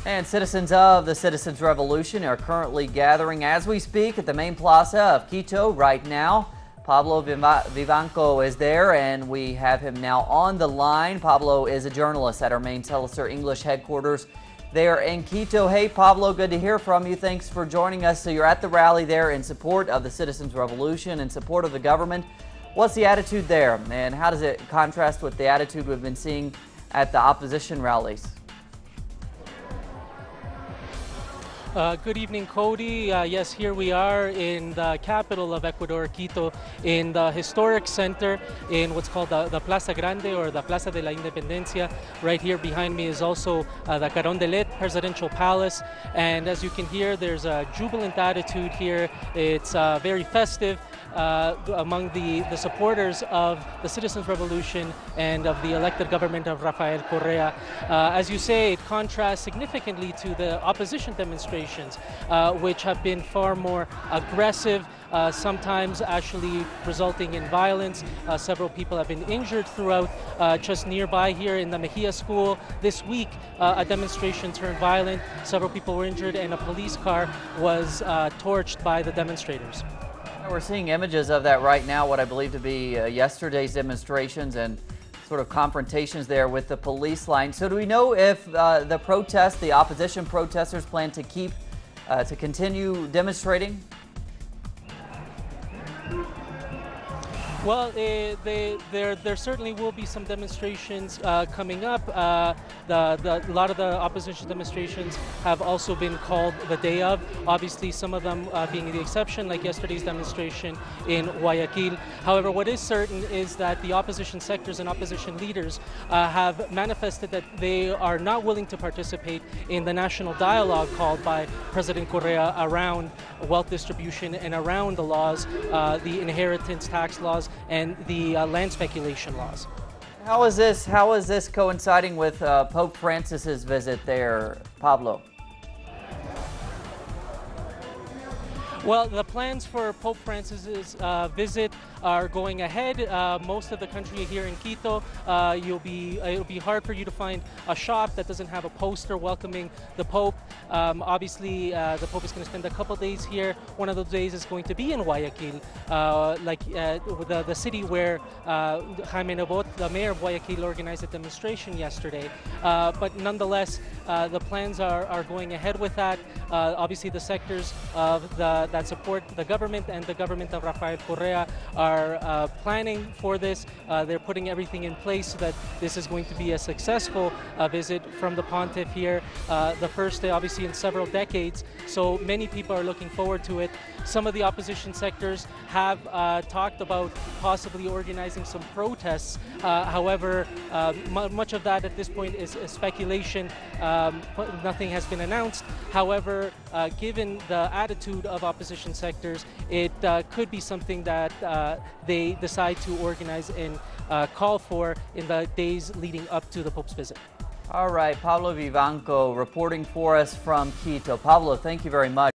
And citizens of the Citizens Revolution are currently gathering as we speak at the main plaza of Quito right now. Pablo Vivanco is there and we have him now on the line. Pablo is a journalist at our main teleSUR English headquarters there in Quito. Hey Pablo, good to hear from you. Thanks for joining us. So you're at the rally there in support of the Citizens Revolution, in support of the government. What's the attitude there, and how does it contrast with the attitude we've been seeing at the opposition rallies? Good evening, Cody. Yes, here we are in the capital of Ecuador, Quito, in the historic center in what's called the Plaza Grande, or the Plaza de la Independencia. Right here behind me is also the Carondelet Presidential Palace. And as you can hear, there's a jubilant attitude here. It's very festive among the supporters of the Citizens Revolution and of the elected government of Rafael Correa. As you say, it contrasts significantly to the opposition demonstrations, which have been far more aggressive, sometimes actually resulting in violence. Several people have been injured throughout. Just nearby here in the Mejia school this week, a demonstration turned violent. Several people were injured and a police car was torched by the demonstrators. We're seeing images of that right now, what I believe to be yesterday's demonstrations and sort of confrontations there with the police line. So do we know if the opposition protesters plan to continue demonstrating? Well, there certainly will be some demonstrations coming up. A lot of the opposition demonstrations have also been called the day of. Obviously, some of them being the exception, like yesterday's demonstration in Guayaquil. However, what is certain is that the opposition sectors and opposition leaders have manifested that they are not willing to participate in the national dialogue called by President Correa around wealth distribution and around the laws, the inheritance tax laws, and the land speculation laws. How is this coinciding with Pope Francis's visit there, Pablo? Well, the plans for Pope Francis's visit are going ahead. Most of the country here in Quito, it'll be hard for you to find a shop that doesn't have a poster welcoming the Pope. Obviously, the Pope is going to spend a couple days here. One of those days is going to be in Guayaquil, the city where Jaime Nebot, the mayor of Guayaquil, organized a demonstration yesterday. But nonetheless, the plans are going ahead with that. Obviously, the sectors of that support the government and the government of Rafael Correa are planning for this. They're putting everything in place so that this is going to be a successful visit from the pontiff here. The first day, obviously, in several decades. So many people are looking forward to it. Some of the opposition sectors have talked about possibly organizing some protests. However, much of that at this point is speculation. Nothing has been announced. However, given the attitude of opposition sectors, it could be something that they decide to organize and call for in the days leading up to the Pope's visit. All right, Pablo Vivanco reporting for us from Quito. Pablo, thank you very much.